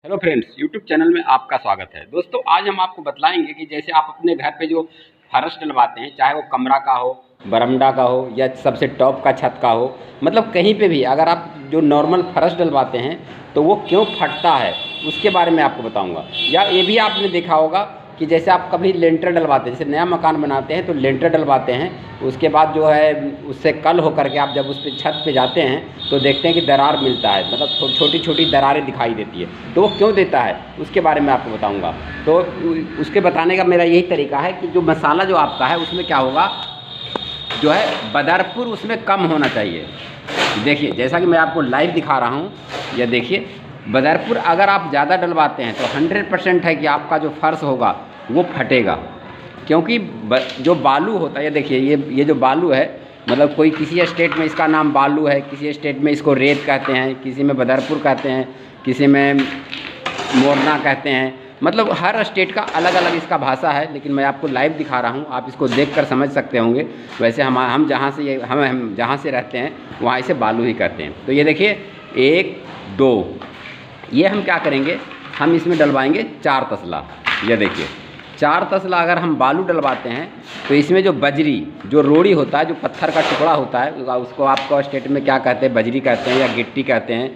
Hello friends, YouTube channel में आपका स्वागत है। दोस्तों, आज हम आपको बतलाएंगे कि जैसे आप अपने घर पे जो फर्श डलवाते हैं, चाहे वो कमरा का हो, बरामदा का हो या सबसे टॉप का छत का हो, मतलब कहीं पे भी अगर आप जो नॉर्मल फर्श डलवाते हैं तो वो क्यों फटता है उसके बारे में आपको बताऊंगा। या ये भी आपने देखा होगा कि जैसे आप कभी लेंटर डलवाते हैं, जैसे नया मकान बनाते हैं तो लेंटर डलवाते हैं, उसके बाद जो है उससे कल होकर के आप जब उस पर छत पे जाते हैं तो देखते हैं कि दरार मिलता है, मतलब छोटी छोटी दरारें दिखाई देती है। तो वो क्यों देता है उसके बारे में आपको बताऊंगा। तो उसके बताने का मेरा यही तरीका है कि जो मसाला जो आपका है उसमें क्या होगा, जो है बदरपुर उसमें कम होना चाहिए। देखिए, जैसा कि मैं आपको लाइव दिखा रहा हूँ, यह देखिए बदरपुर अगर आप ज़्यादा डलवाते हैं तो 100% है कि आपका जो फर्श होगा वो फटेगा। क्योंकि जो बालू होता है, ये देखिए ये जो बालू है, मतलब कोई किसी स्टेट में इसका नाम बालू है, किसी स्टेट में इसको रेत कहते हैं, किसी में बदरपुर कहते हैं, किसी में मोरना कहते हैं। मतलब हर स्टेट का अलग अलग इसका भाषा है, लेकिन मैं आपको लाइव दिखा रहा हूँ, आप इसको देखकर समझ सकते होंगे। वैसे हम जहाँ से हम जहाँ से रहते हैं वहाँ इसे बालू ही कहते हैं। तो ये देखिए 1 2, ये हम क्या करेंगे, हम इसमें डलवाएंगे 4 तसला। ये देखिए 4 तसला अगर हम बालू डलवाते हैं तो इसमें जो बजरी, जो रोड़ी होता है, जो पत्थर का टुकड़ा होता है, उसको आपको स्टेट में क्या कहते हैं, बजरी कहते हैं या गिट्टी कहते हैं,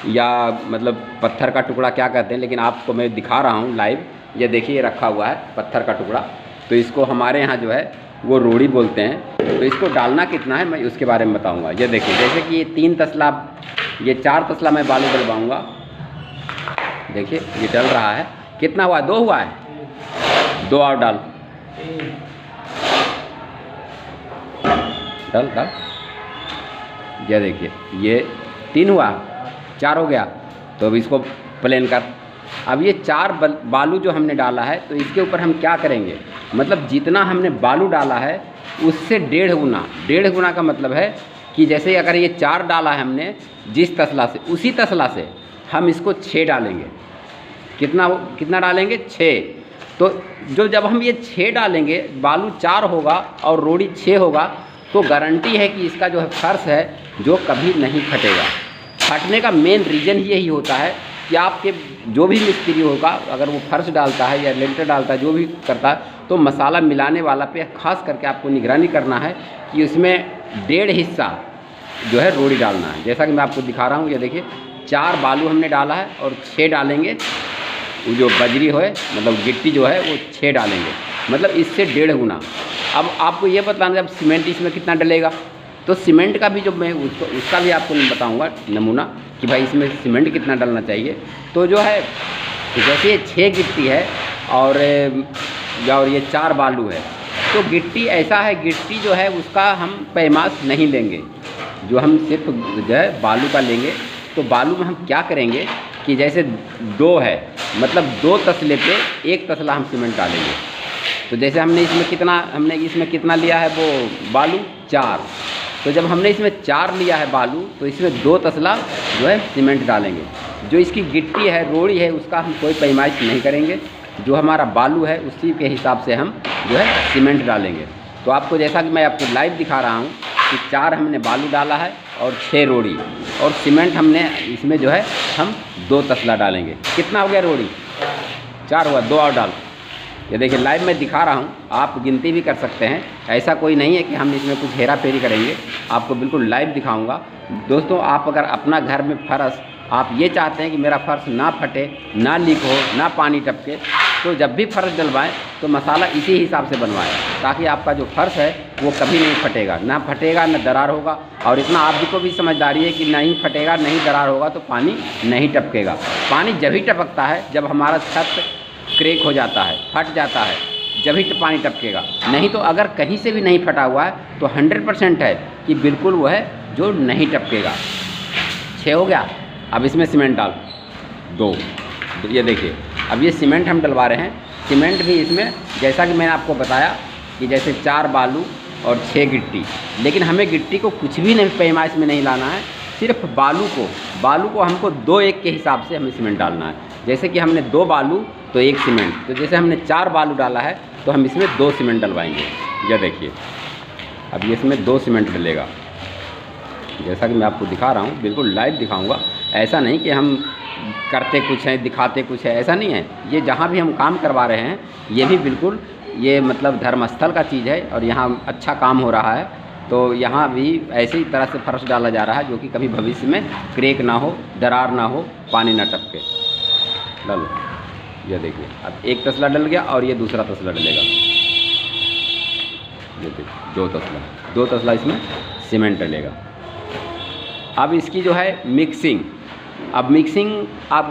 या मतलब पत्थर का टुकड़ा क्या कहते हैं, लेकिन आपको मैं दिखा रहा हूँ लाइव। ये देखिए रखा हुआ है पत्थर का टुकड़ा, तो इसको हमारे यहाँ जो है वो रोड़ी बोलते हैं। तो इसको डालना कितना है मैं उसके बारे में बताऊँगा। ये देखिए जैसे कि ये 3 तसला, ये 4 तसला मैं बालू डलवाऊँगा। देखिए ये डल रहा है, कितना हुआ, 2 हुआ है, 2 और डाल डाल डाल। ये देखिए ये 3 हुआ, 4 हो गया। तो अब इसको प्लेन कर। अब ये 4 बालू जो हमने डाला है तो इसके ऊपर हम क्या करेंगे, मतलब जितना हमने बालू डाला है उससे 1.5 गुना का मतलब है कि जैसे अगर ये 4 डाला है हमने जिस तसला से, उसी तसला से हम इसको 6 डालेंगे। कितना डालेंगे, 6। तो जब हम ये 6 डालेंगे, बालू 4 होगा और रोड़ी 6 होगा, तो गारंटी है कि इसका जो है फर्श है जो कभी नहीं फटेगा। फटने का मेन रीज़न यही होता है कि आपके जो भी मिस्त्री होगा, अगर वो फर्श डालता है या लेंटर डालता है, जो भी करता है, तो मसाला मिलाने वाला पे खास करके आपको निगरानी करना है कि उसमें 1.5 हिस्सा जो है रोड़ी डालना है। जैसा कि मैं आपको दिखा रहा हूँ, ये देखिए 4 बालू हमने डाला है और 6 डालेंगे। वो जो बजरी है, मतलब गिट्टी जो है वो 6 डालेंगे, मतलब इससे 1.5 गुना। अब आपको ये बताना है अब सीमेंट इसमें कितना डलेगा, तो सीमेंट का भी जो मैं उसका भी आपको बताऊंगा नमूना कि भाई इसमें सीमेंट कितना डालना चाहिए। तो जो है जैसे ये 6 गिट्टी है और ये 4 बालू है, तो गिट्टी ऐसा है, गिट्टी जो है उसका हम पैमास नहीं लेंगे, जो हम सिर्फ जो है बालू का लेंगे। तो बालू में हम क्या करेंगे कि जैसे 2 है, मतलब 2 तसले पे 1 तसला हम सीमेंट डालेंगे। तो जैसे हमने इसमें कितना लिया है वो बालू, 4। तो जब हमने इसमें 4 लिया है बालू, तो इसमें 2 तसला जो है सीमेंट डालेंगे। जो इसकी गिट्टी है, रोड़ी है, उसका हम कोई पैमाइश नहीं करेंगे। जो हमारा बालू है उसी के हिसाब से हम जो है सीमेंट डालेंगे। तो आपको जैसा कि मैं आपको लाइव दिखा रहा हूँ कि 4 हमने बालू डाला है और 6 रोड़ी, और सीमेंट हमने इसमें जो है हम 2 तसला डालेंगे। कितना हो गया, रोड़ी 4 हुआ, 2 और डाल। ये देखिए लाइव में दिखा रहा हूँ, आप गिनती भी कर सकते हैं। ऐसा कोई नहीं है कि हम इसमें कुछ हेरा फेरी करेंगे, आपको बिल्कुल लाइव दिखाऊंगा। दोस्तों, आप अगर अपना घर में फर्श आप ये चाहते हैं कि मेरा फर्श ना फटे, ना लीक हो, ना पानी टपके, तो जब भी फर्श डलवाएं तो मसाला इसी हिसाब से बनवाएं, ताकि आपका जो फर्श है वो कभी नहीं फटेगा, ना दरार होगा। और इतना आप भी को भी समझदारी है कि नहीं फटेगा, नहीं दरार होगा, तो पानी नहीं टपकेगा। पानी जब ही टपकता है जब हमारा छत क्रैक हो जाता है, फट जाता है, जब ही पानी टपकेगा। नहीं तो अगर कहीं से भी नहीं फटा हुआ है तो 100% है कि बिल्कुल वो है जो नहीं टपकेगा। 6 हो गया। अब इसमें सीमेंट डाल 2। ये देखिए अब ये सीमेंट हम डलवा रहे हैं। सीमेंट भी इसमें जैसा कि मैंने आपको बताया कि जैसे 4 बालू और 6 गिट्टी, लेकिन हमें गिट्टी को कुछ भी नहीं पैमाइश में नहीं लाना है, सिर्फ बालू को हमको 2-1 के हिसाब से हमें सीमेंट डालना है। जैसे कि हमने 2 बालू तो 1 सीमेंट, तो जैसे हमने 4 बालू डाला है तो हम इसमें 2 सीमेंट डलवाएंगे। यह देखिए अब ये इसमें 2 सीमेंट डलेगा। जैसा कि मैं आपको दिखा रहा हूँ, बिल्कुल लाइव दिखाऊंगा। ऐसा नहीं कि हम करते कुछ हैं, दिखाते कुछ है, ऐसा नहीं है। ये जहाँ भी हम काम करवा रहे हैं ये भी बिल्कुल ये मतलब धर्मस्थल का चीज़ है और यहाँ अच्छा काम हो रहा है। तो यहाँ भी ऐसे ही तरह से फर्श डाला जा रहा है जो कि कभी भविष्य में क्रैक ना हो, दरार ना हो, पानी ना टपके। डालो, ये देखिए अब एक तसला डल गया और ये दूसरा तसला डलेगा। ये देखिए दो तसला इसमें सीमेंट डलेगा। अब इसकी जो है मिक्सिंग, अब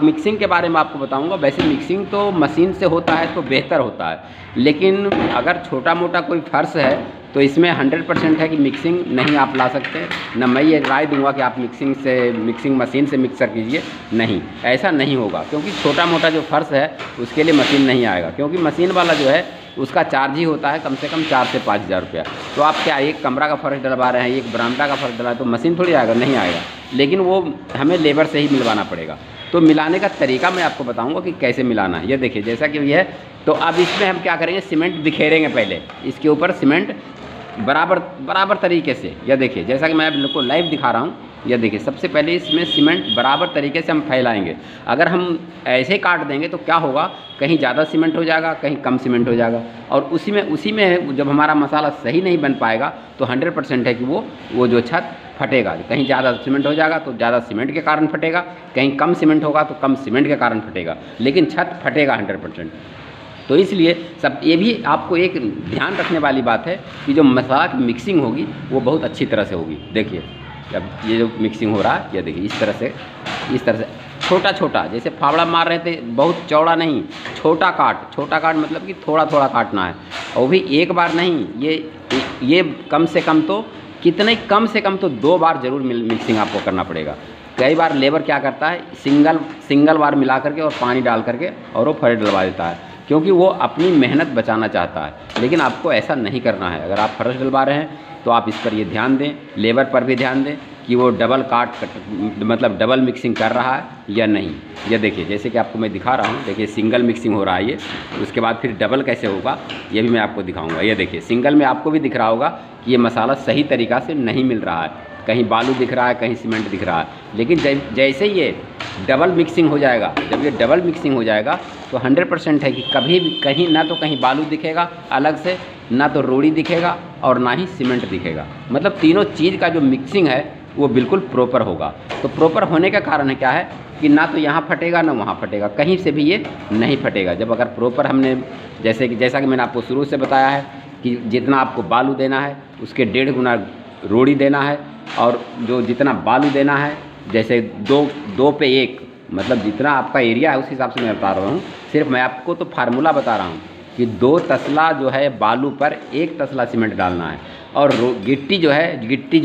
मिक्सिंग के बारे में आपको बताऊंगा। वैसे मिक्सिंग तो मशीन से होता है तो बेहतर होता है, लेकिन अगर छोटा मोटा कोई फर्श है तो इसमें 100% है कि मिक्सिंग नहीं आप ला सकते। न मैं ये राय दूंगा कि आप मिक्सिंग मशीन से मिक्सर कीजिए, नहीं, ऐसा नहीं होगा। क्योंकि छोटा मोटा जो फर्श है उसके लिए मशीन नहीं आएगा, क्योंकि मशीन वाला जो है उसका चार्ज ही होता है कम से कम 4 से 5 हज़ार रुपया। तो आप क्या एक कमरा का फर्श डलवा रहे हैं, एक बरामदा का फर्श डलवा है, तो मशीन थोड़ी आएगा, नहीं आएगा। लेकिन वो हमें लेबर से ही मिलवाना पड़ेगा। तो मिलाने का तरीका मैं आपको बताऊंगा कि कैसे मिलाना है। ये देखिए जैसा कि ये है, तो अब इसमें हम क्या करेंगे, सीमेंट बिखेरेंगे पहले इसके ऊपर सीमेंट बराबर तरीके से। यह देखिए जैसा कि मैं बिल्कुल लाइव दिखा रहा हूँ। यह देखिए सबसे पहले इसमें सीमेंट बराबर तरीके से हम फैलाएंगे। अगर हम ऐसे काट देंगे तो क्या होगा, कहीं ज़्यादा सीमेंट हो जाएगा, कहीं कम सीमेंट हो जाएगा, और उसी में जब हमारा मसाला सही नहीं बन पाएगा तो 100% है कि वो जो छत फटेगा। कहीं ज़्यादा सीमेंट हो जाएगा तो ज़्यादा सीमेंट के कारण फटेगा, कहीं कम सीमेंट होगा तो कम सीमेंट के कारण फटेगा, लेकिन छत फटेगा 100%। तो इसलिए सब ये भी आपको एक ध्यान रखने वाली बात है कि जो मसाला की मिक्सिंग होगी वो बहुत अच्छी तरह से होगी। देखिए अब ये जो मिक्सिंग हो रहा है, ये देखिए इस तरह से छोटा छोटा, जैसे फावड़ा मार रहे थे, बहुत चौड़ा नहीं, छोटा काट मतलब कि थोड़ा थोड़ा काटना है। और भी एक बार नहीं, ये कम से कम तो कितने, कम से कम तो 2 बार ज़रूर मिक्सिंग आपको करना पड़ेगा। कई बार लेबर क्या करता है, सिंगल बार मिला करके और पानी डाल करके और वो फर्श डलवा देता है, क्योंकि वो अपनी मेहनत बचाना चाहता है। लेकिन आपको ऐसा नहीं करना है। अगर आप फर्श डलवा रहे हैं तो आप इस पर ये ध्यान दें, लेबर पर भी ध्यान दें कि वो मतलब डबल मिक्सिंग कर रहा है या नहीं। ये देखिए जैसे कि आपको मैं दिखा रहा हूँ, देखिए सिंगल मिक्सिंग हो रहा है ये, उसके बाद फिर डबल कैसे होगा ये भी मैं आपको दिखाऊंगा। ये देखिए सिंगल में आपको भी दिख रहा होगा कि ये मसाला सही तरीक़ा से नहीं मिल रहा है, कहीं बालू दिख रहा है, कहीं सीमेंट दिख रहा है। लेकिन जैसे ये डबल मिक्सिंग हो जाएगा, जब ये डबल मिक्सिंग हो जाएगा तो 100% है कि कभी भी कहीं ना तो कहीं बालू दिखेगा अलग से, ना तो रोड़ी दिखेगा और ना ही सीमेंट दिखेगा। मतलब तीनों चीज़ का जो मिक्सिंग है वो बिल्कुल प्रॉपर होगा। तो प्रॉपर होने का कारण है क्या है कि ना तो यहाँ फटेगा ना वहाँ फटेगा, कहीं से भी ये नहीं फटेगा। जब अगर प्रॉपर हमने जैसा कि मैंने आपको शुरू से बताया है कि जितना आपको बालू देना है उसके 1.5 गुना रोड़ी देना है, और जो जितना बालू देना है, जैसे 2 पे 1, मतलब जितना आपका एरिया है उस हिसाब से मैं बता रहा हूँ। सिर्फ मैं आपको तो फार्मूला बता रहा हूँ कि 2 तसला जो है बालू पर 1 तसला सीमेंट डालना है, और गिट्टी जो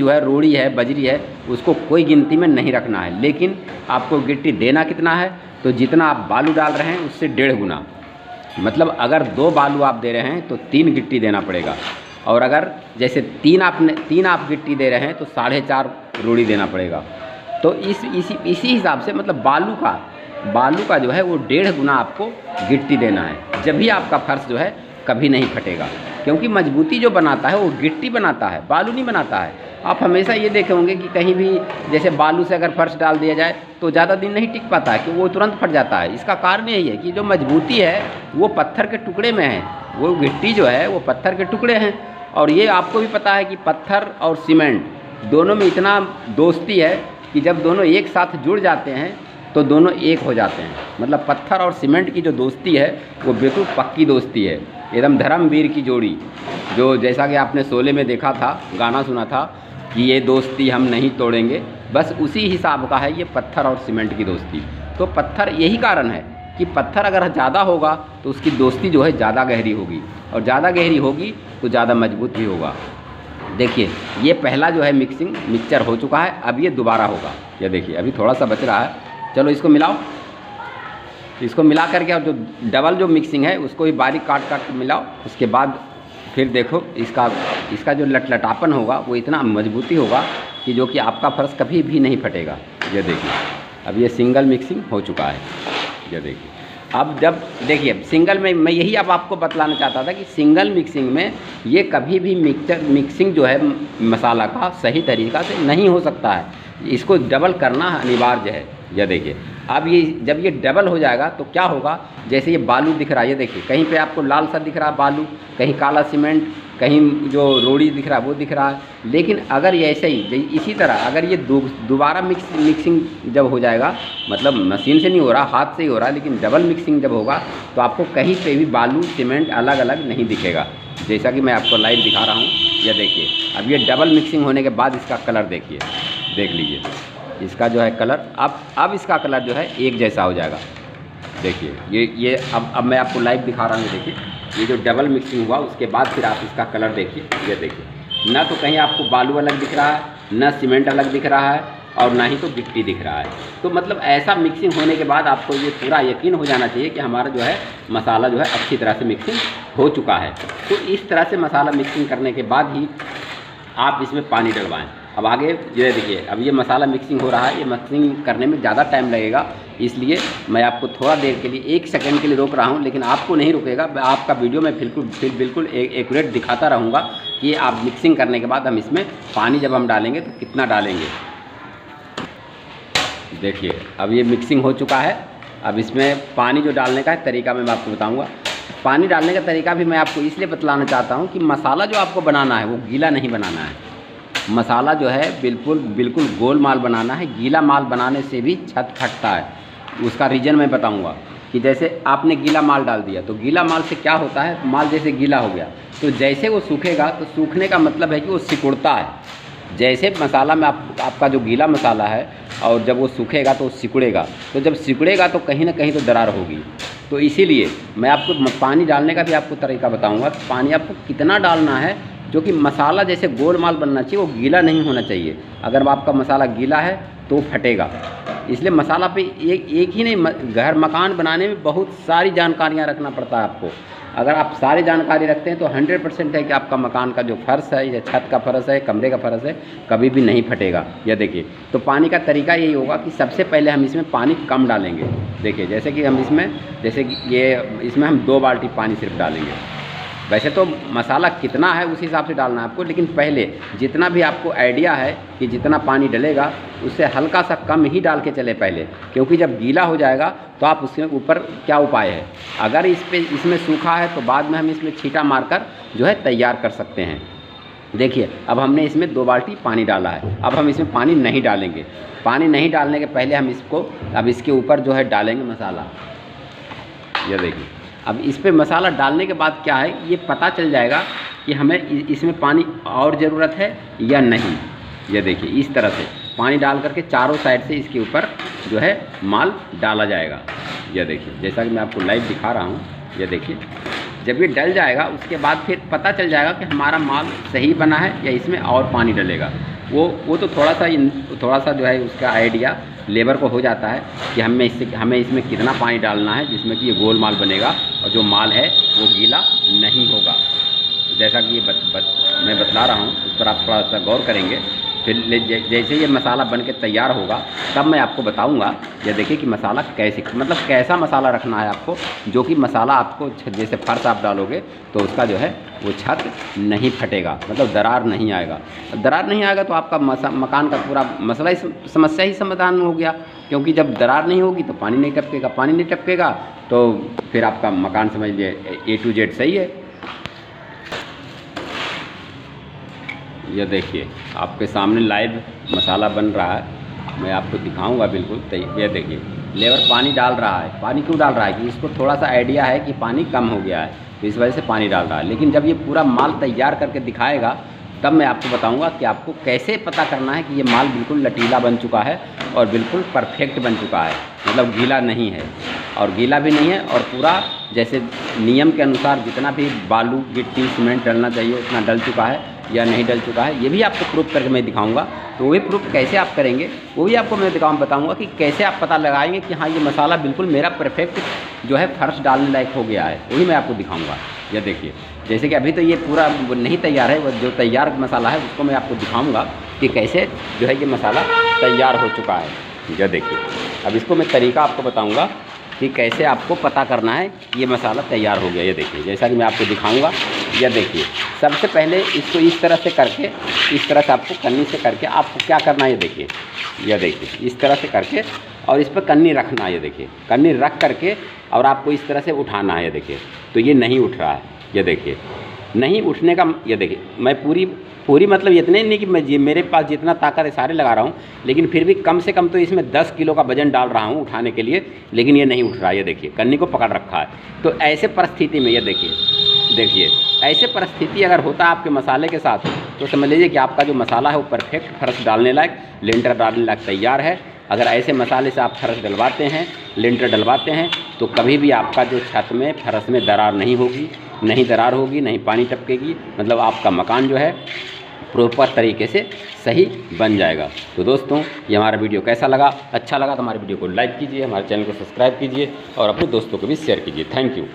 है रोड़ी है, बजरी है, उसको कोई गिनती में नहीं रखना है। लेकिन आपको गिट्टी देना कितना है, तो जितना आप बालू डाल रहे हैं उससे 1.5 गुना। मतलब अगर 2 बालू आप दे रहे हैं तो 3 गिट्टी देना पड़ेगा, और अगर जैसे 3 आप गिट्टी दे रहे हैं तो 4.5 रोड़ी देना पड़ेगा। तो इसी हिसाब से मतलब बालू का जो है वो 1.5 गुना आपको गिट्टी देना है, जब भी आपका फर्श जो है कभी नहीं फटेगा। क्योंकि मजबूती जो बनाता है वो गिट्टी बनाता है, बालू नहीं बनाता है। आप हमेशा ये देखे होंगे कि कहीं भी जैसे बालू से अगर फर्श डाल दिया जाए तो ज़्यादा दिन नहीं टिक पाता है, कि वो तुरंत फट जाता है। इसका कारण यही है कि जो मजबूती है वो पत्थर के टुकड़े में है, वो गिट्टी जो है वो पत्थर के टुकड़े हैं। और ये आपको भी पता है कि पत्थर और सीमेंट दोनों में इतना दोस्ती है कि जब दोनों एक साथ जुड़ जाते हैं तो दोनों एक हो जाते हैं। मतलब पत्थर और सीमेंट की जो दोस्ती है वो बिल्कुल पक्की दोस्ती है, एकदम धर्मवीर की जोड़ी। जो जैसा कि आपने शोले में देखा था, गाना सुना था कि ये दोस्ती हम नहीं तोड़ेंगे, बस उसी हिसाब का है ये पत्थर और सीमेंट की दोस्ती। तो पत्थर, यही कारण है कि पत्थर अगर ज़्यादा होगा तो उसकी दोस्ती जो है ज़्यादा गहरी होगी, और ज़्यादा गहरी होगी तो ज़्यादा मजबूत भी होगा। देखिए ये पहला जो है मिक्सचर हो चुका है, अब ये दोबारा होगा। ये देखिए अभी थोड़ा सा बच रहा है, चलो इसको मिलाओ। इसको मिला करके और जो डबल जो मिक्सिंग है उसको भी बारीक काट के मिलाओ। उसके बाद फिर देखो इसका जो लटलटापन होगा वो इतना मजबूती होगा कि जो कि आपका फर्श कभी भी नहीं फटेगा। ये देखिए अब ये सिंगल मिक्सिंग हो चुका है। ये देखिए अब जब देखिए सिंगल में मैं यही अब आपको बतलाना चाहता था कि सिंगल मिक्सिंग में ये कभी भी मिक्सिंग जो है मसाला का सही तरीक़ा से नहीं हो सकता है। इसको डबल करना अनिवार्य है। यह देखिए, अब ये जब ये डबल हो जाएगा तो क्या होगा, जैसे ये बालू दिख रहा है, ये देखिए कहीं पे आपको लाल सा दिख रहा है बालू, कहीं काला सीमेंट, कहीं जो रोड़ी दिख रहा है वो दिख रहा है। लेकिन अगर ये ऐसे ही इसी तरह अगर ये दोबारा मिक्सिंग जब हो जाएगा, मतलब मशीन से नहीं हो रहा, हाथ से ही हो रहा है, लेकिन डबल मिक्सिंग जब होगा तो आपको कहीं पे भी बालू सीमेंट अलग अलग नहीं दिखेगा। जैसा कि मैं आपको लाइव दिखा रहा हूँ, यह देखिए अब ये डबल मिक्सिंग होने के बाद इसका कलर देखिए, देख लीजिए इसका जो है कलर, अब इसका कलर जो है एक जैसा हो जाएगा। देखिए ये अब मैं आपको लाइव दिखा रहा हूँ। देखिए ये जो डबल मिक्सिंग हुआ उसके बाद फिर आप इसका कलर देखिए, ये देखिए ना तो कहीं आपको बालू अलग दिख रहा है, ना सीमेंट अलग दिख रहा है, और ना ही तो गिट्टी दिख रहा है। तो मतलब ऐसा मिक्सिंग होने के बाद आपको ये पूरा यकीन हो जाना चाहिए कि हमारा जो है मसाला जो है अच्छी तरह से मिक्सिंग हो चुका है। तो इस तरह से मसाला मिक्सिंग करने के बाद ही आप इसमें पानी डलवाएं। अब आगे ये देखिए, अब ये मसाला मिक्सिंग हो रहा है, ये मिक्सिंग करने में ज़्यादा टाइम लगेगा, इसलिए मैं आपको थोड़ा देर के लिए 1 सेकंड के लिए रोक रहा हूँ, लेकिन आपको नहीं रुकेगा। आपका वीडियो में बिल्कुल एक्यूरेट दिखाता रहूँगा कि आप मिक्सिंग करने के बाद हम इसमें पानी जब हम डालेंगे तो कितना डालेंगे। देखिए अब ये मिक्सिंग हो चुका है। अब इसमें पानी जो डालने का है तरीका मैं आपको बताऊँगा। पानी डालने का तरीका भी मैं आपको इसलिए बतलाना चाहता हूँ कि मसाला जो आपको बनाना है वो गीला नहीं बनाना है। मसाला जो है बिल्कुल गोल माल बनाना है। गीला माल बनाने से भी छत फटता है। उसका रीज़न मैं बताऊंगा कि जैसे आपने गीला माल डाल दिया तो गीला माल से क्या होता है, माल जैसे गीला हो गया तो जैसे वो सूखेगा तो सूखने का मतलब है कि वो सिकुड़ता है। जैसे मसाला में आपका जो गीला मसाला है और जब वो सूखेगा तो सिकुड़ेगा, तो जब सिकुड़ेगा तो कहीं ना कहीं तो दरार होगी। तो इसीलिए मैं आपको पानी डालने का भी आपको तरीका बताऊंगा। पानी आपको कितना डालना है, जो कि मसाला जैसे गोल माल बनना चाहिए, वो गीला नहीं होना चाहिए। अगर आपका मसाला गीला है तो फटेगा। इसलिए मसाला पे एक ही नहीं, घर मकान बनाने में बहुत सारी जानकारियाँ रखना पड़ता है आपको। अगर आप सारी जानकारी रखते हैं तो 100% है कि आपका मकान का जो फर्श है या छत का फर्श है, कमरे का फर्श है, कभी भी नहीं फटेगा। यह देखिए, तो पानी का तरीका यही होगा कि सबसे पहले हम इसमें पानी कम डालेंगे। देखिए जैसे कि हम इसमें हम 2 बाल्टी पानी सिर्फ डालेंगे। वैसे तो मसाला कितना है उस हिसाब से डालना है आपको, लेकिन पहले जितना भी आपको आइडिया है कि जितना पानी डलेगा उससे हल्का सा कम ही डाल के चले पहले, क्योंकि जब गीला हो जाएगा तो आप उसके ऊपर क्या उपाय है, अगर इसमें सूखा है तो बाद में हम इसमें छींटा मारकर जो है तैयार कर सकते हैं। देखिए अब हमने इसमें 2 बाल्टी पानी डाला है। अब हम इसमें पानी नहीं डालेंगे। पानी नहीं डालने के पहले हम अब इसके ऊपर जो है डालेंगे मसाला। यह देखिए, अब इस पे मसाला डालने के बाद क्या है, ये पता चल जाएगा कि हमें इसमें पानी और ज़रूरत है या नहीं। ये देखिए इस तरह से पानी डाल करके चारों साइड से इसके ऊपर जो है माल डाला जाएगा। यह देखिए जैसा कि मैं आपको लाइव दिखा रहा हूँ। यह देखिए जब ये डल जाएगा उसके बाद फिर पता चल जाएगा कि हमारा माल सही बना है या इसमें और पानी डलेगा। वो तो थोड़ा सा जो है उसका आइडिया लेबर को हो जाता है कि हमें इसमें कितना पानी डालना है जिसमें कि ये गोल माल बनेगा और जो माल है वो गीला नहीं होगा। जैसा कि मैं बतला रहा हूँ उस पर आप थोड़ा सा गौर करेंगे। फिर जैसे ये मसाला बन के तैयार होगा तब मैं आपको बताऊंगा। ये देखिए कि मसाला कैसा मसाला रखना है आपको, जो कि मसाला आपको जैसे फर्श आप डालोगे तो उसका जो है वो छत नहीं फटेगा, मतलब दरार नहीं आएगा। दरार नहीं आएगा तो आपका मकान का पूरा समस्या ही समाधान हो गया, क्योंकि जब दरार नहीं होगी तो पानी नहीं टपकेगा तो फिर आपका मकान समझ लिए A to Z सही है। ये देखिए आपके सामने लाइव मसाला बन रहा है, मैं आपको दिखाऊंगा बिल्कुल। ये देखिए लेबर पानी डाल रहा है। पानी क्यों डाल रहा है कि इसको थोड़ा सा आइडिया है कि पानी कम हो गया है, तो इस वजह से पानी डाल रहा है। लेकिन जब ये पूरा माल तैयार करके दिखाएगा तब मैं आपको बताऊंगा कि आपको कैसे पता करना है कि ये माल बिल्कुल लटीला बन चुका है और बिल्कुल परफेक्ट बन चुका है, मतलब गीला नहीं है और गीला भी नहीं है और पूरा जैसे नियम के अनुसार जितना भी बालू गिट्टी सीमेंट डलना चाहिए उतना डल चुका है या नहीं डल चुका है। ये भी आपको प्रूफ करके मैं दिखाऊंगा। तो वही प्रूफ कैसे आप करेंगे वो भी आपको मैं बताऊंगा कि कैसे आप पता लगाएंगे कि हाँ ये मसाला बिल्कुल मेरा परफेक्ट जो है फर्श डालने लायक हो गया है, वही मैं आपको दिखाऊंगा। यह देखिए जैसे कि अभी तो ये पूरा नहीं तैयार है, वो जो तैयार मसाला है उसको मैं आपको दिखाऊंगा कि कैसे जो है ये मसाला तैयार हो चुका है। यह देखिए अब इसको मैं तरीका आपको बताऊँगा कि कैसे आपको पता करना है कि ये मसाला तैयार हो गया। ये देखिए जैसा कि मैं आपको दिखाऊंगा, यह देखिए, सबसे पहले इसको इस तरह से करके, इस तरह से आपको कन्नी से करके आपको क्या करना है, ये देखिए, यह देखिए इस तरह से करके और इस पर कन्नी रखना है। ये देखिए कन्नी रख करके और आपको इस तरह से उठाना है। ये देखिए, तो ये नहीं उठ रहा है। ये देखिए नहीं उठने का, ये देखिए मैं पूरी मतलब इतने नहीं कि मैं मेरे पास जितना ताकत है सारे लगा रहा हूँ, लेकिन फिर भी कम से कम तो इसमें 10 किलो का वजन डाल रहा हूँ उठाने के लिए, लेकिन ये नहीं उठ रहा है। ये देखिए कन्नी को पकड़ रखा है। तो ऐसे परिस्थिति में ये देखिए ऐसे परिस्थिति अगर होता है आपके मसाले के साथ, तो समझ लीजिए कि आपका जो मसाला है वो परफेक्ट फर्श डालने लायक, लिंटर डालने लायक तैयार है। अगर ऐसे मसाले से आप फर्श डलवाते हैं, लिंटर डलवाते हैं, तो कभी भी आपका जो छत में फर्श में दरार नहीं होगी, नहीं पानी टपकेगी, मतलब आपका मकान जो है प्रॉपर तरीके से सही बन जाएगा। तो दोस्तों ये हमारा वीडियो कैसा लगा? अच्छा लगा तो हमारे वीडियो को लाइक कीजिए, हमारे चैनल को सब्सक्राइब कीजिए और अपने दोस्तों को भी शेयर कीजिए। Thank you.